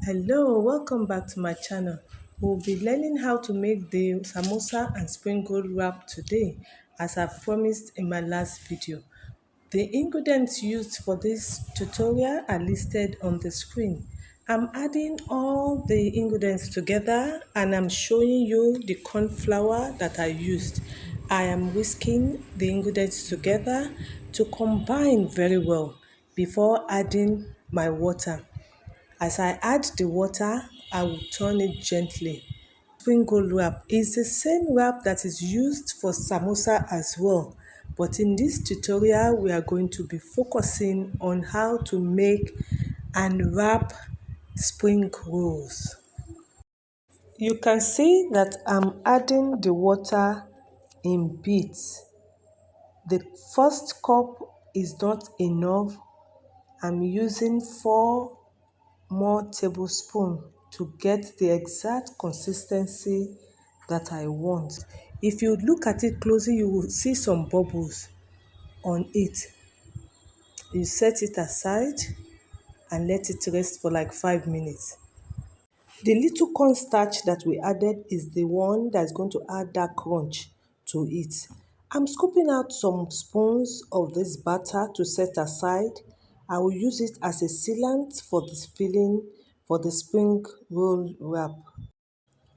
Hello, welcome back to my channel. We'll be learning how to make the samosa and spring roll wrap today, as I've promised in my last video. The ingredients used for this tutorial are listed on the screen. I'm adding all the ingredients together and I'm showing you the corn flour that I used. I am whisking the ingredients together to combine very well before adding my water. As I add the water, I will turn it gently. Spring roll wrap is the same wrap that is used for samosa as well. But in this tutorial, we are going to be focusing on how to make and wrap spring rolls. You can see that I'm adding the water in bits. The first cup is not enough. I'm using 4 more tablespoons to get the exact consistency that I want. If you look at it closely, you will see some bubbles on it. You set it aside and let it rest for like 5 minutes. The little cornstarch that we added is the one that's going to add that crunch to it. I'm scooping out some spoons of this batter to set aside. I will use it as a sealant for this filling for the spring roll wrap.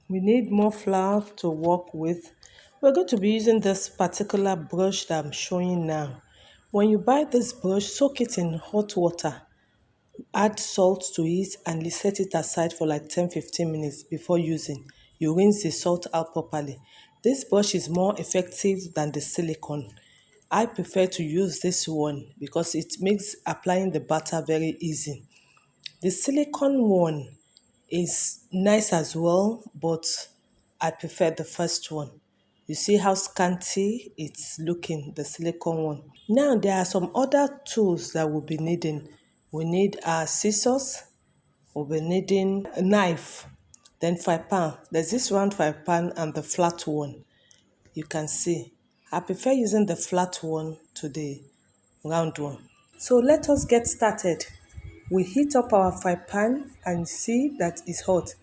We need more flour to work with. We're going to be using this particular brush that I'm showing now. When you buy this brush, soak it in hot water. Add salt to it and set it aside for like 10-15 minutes before using. You rinse the salt out properly. This brush is more effective than the silicone. I prefer to use this one because it makes applying the batter very easy. The silicone one is nice as well, but I prefer the first one. You see how scanty it's looking, the silicone one. Now there are some other tools that we'll be needing. We need our scissors, we'll be needing a knife, then fry pan. There's this round fry pan and the flat one. You can see. I prefer using the flat one to the round one. So let us get started. We heat up our fry pan and see that it's hot.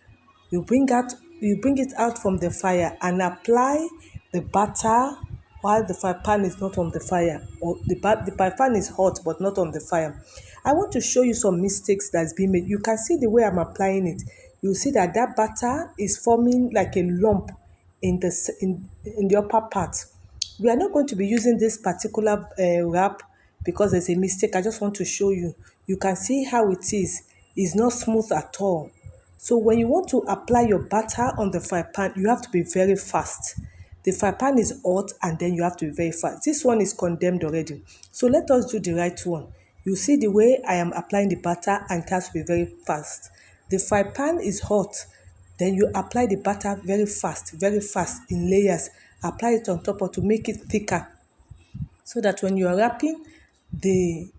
You bring it out from the fire and apply the batter while the fry pan is not on the fire, or the fry pan is hot but not on the fire. I want to show you some mistakes that's been made. You can see the way I'm applying it. You see that batter is forming like a lump in the upper part. We are not going to be using this particular wrap because there's a mistake. I just want to show you. You can see how it is. It's not smooth at all. So when you want to apply your batter on the fry pan, you have to be very fast. The fry pan is hot and then you have to be very fast. This one is condemned already. So let us do the right one. You see the way I am applying the batter and it has to be very fast. The fry pan is hot. Then you apply the batter very fast in layers. Apply it on top to make it thicker so that when you are wrapping, the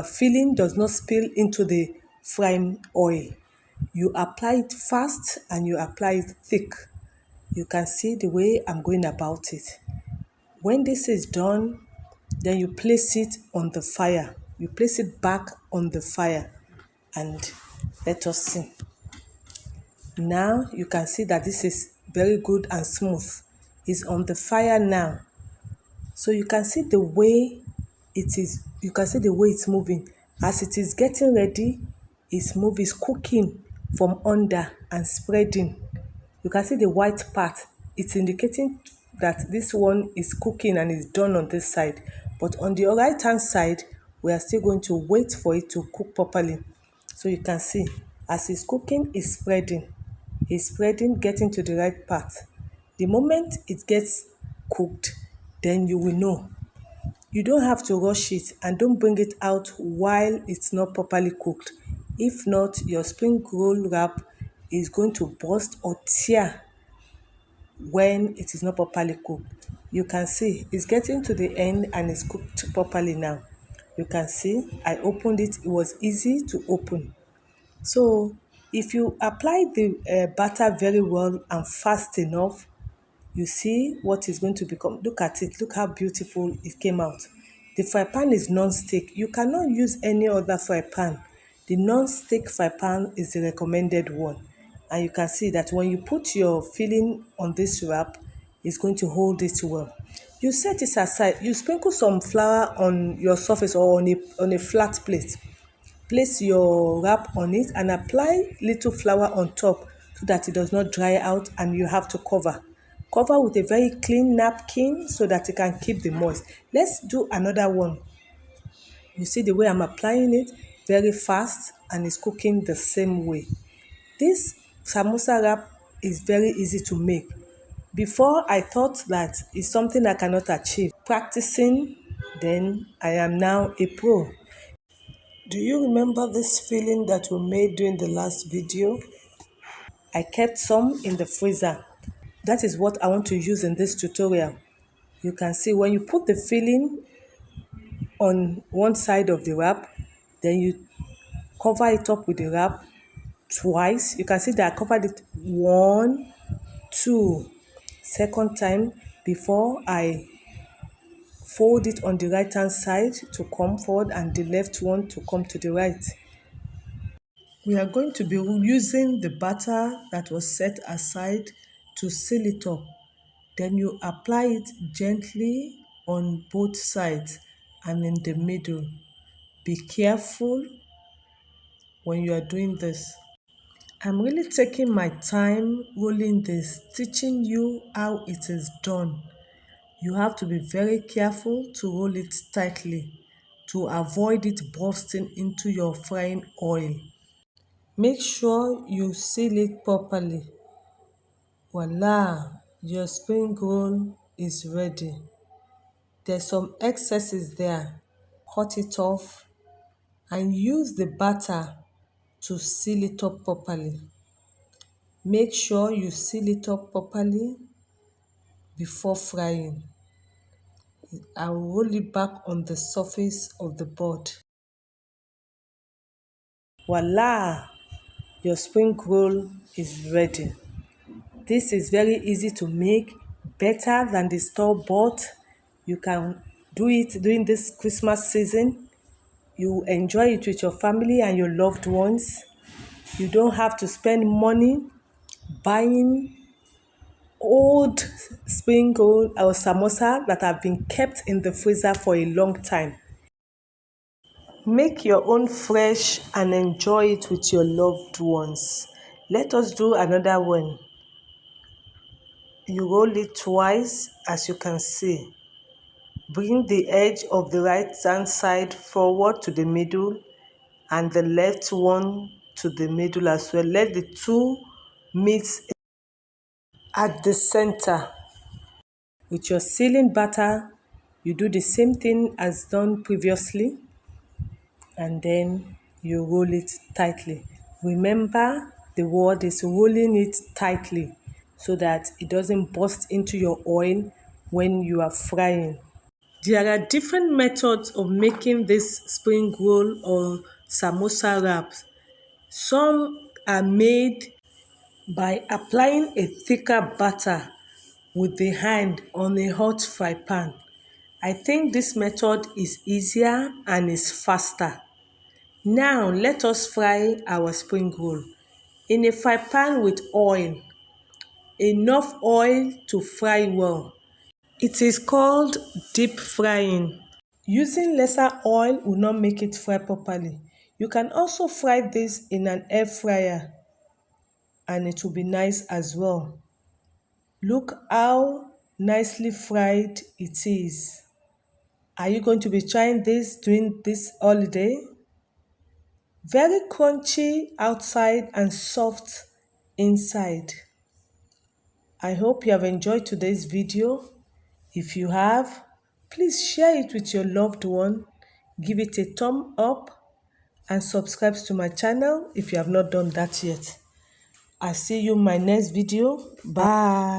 filling does not spill into the frying oil. You apply it fast and you apply it thick. You can see the way I'm going about it. When this is done, then you place it on the fire. You place it back on the fire and let us see. Now you can see that this is very good and smooth. It's on the fire now. So you can see the way it is, you can see the way it's moving. As it is getting ready, it's cooking from under and spreading. You can see the white part. It's indicating that this one is cooking and is done on this side. But on the right hand side, we are still going to wait for it to cook properly. So you can see, as it's cooking, it's spreading. It's spreading, getting to the right part. The moment it gets cooked, then you will know. You don't have to rush it and don't bring it out while it's not properly cooked. If not, your spring roll wrap is going to burst or tear when it is not properly cooked. You can see it's getting to the end and it's cooked properly now. You can see I opened it. It was easy to open. So if you apply the batter very well and fast enough, you see what is going to become. Look at it. Look how beautiful it came out. The fry pan is non-stick. You cannot use any other fry pan. The non-stick fry pan is the recommended one. And you can see that when you put your filling on this wrap, it's going to hold it well. You set it aside. You sprinkle some flour on your surface or on a flat plate. Place your wrap on it and apply little flour on top so that it does not dry out, and you have to cover. Cover with a very clean napkin so that it can keep the moist. Let's do another one. You see the way I'm applying it? Very fast, and it's cooking the same way. This samosa wrap is very easy to make. Before, I thought that it's something I cannot achieve. Practicing, then I am now a pro. Do you remember this filling that we made during the last video? I kept some in the freezer. That is what I want to use in this tutorial. You can see when you put the filling on one side of the wrap, then you cover it up with the wrap twice. You can see that I covered it one, two, second time before I fold it on the right hand side to come forward and the left one to come to the right. We are going to be using the batter that was set aside to seal it up. Then you apply it gently on both sides and in the middle. Be careful when you are doing this. I'm really taking my time rolling this, teaching you how it is done. You have to be very careful to roll it tightly to avoid it bursting into your frying oil. Make sure you seal it properly. Voila, your spring roll is ready. There's some excesses there. Cut it off and use the batter to seal it up properly. Make sure you seal it up properly before frying. I will roll it back on the surface of the board. Voila! Your spring roll is ready. This is very easy to make, better than the store-bought. You can do it during this Christmas season. You enjoy it with your family and your loved ones. You don't have to spend money buying old spring roll or samosa that have been kept in the freezer for a long time. Make your own fresh and enjoy it with your loved ones. Let us do another one. You roll it twice, as you can see. Bring the edge of the right hand side forward to the middle and the left one to the middle as well. Let the two meet at the center. With your sealing batter, you do the same thing as done previously, and then you roll it tightly. Remember, the word is rolling it tightly so that it doesn't burst into your oil when you are frying. There are different methods of making this spring roll or samosa wraps. Some are made by applying a thicker batter with the hand on a hot fry pan. I think this method is easier and is faster. Now let us fry our spring roll. In a fry pan with oil, enough oil to fry well. It is called deep frying. Using lesser oil will not make it fry properly. You can also fry this in an air fryer and it will be nice as well. Look how nicely fried it is. Are you going to be trying this during this holiday? Very crunchy outside and soft inside. I hope you have enjoyed today's video. If you have, please share it with your loved one. Give it a thumb up and subscribe to my channel if you have not done that yet. I'll see you in my next video. Bye.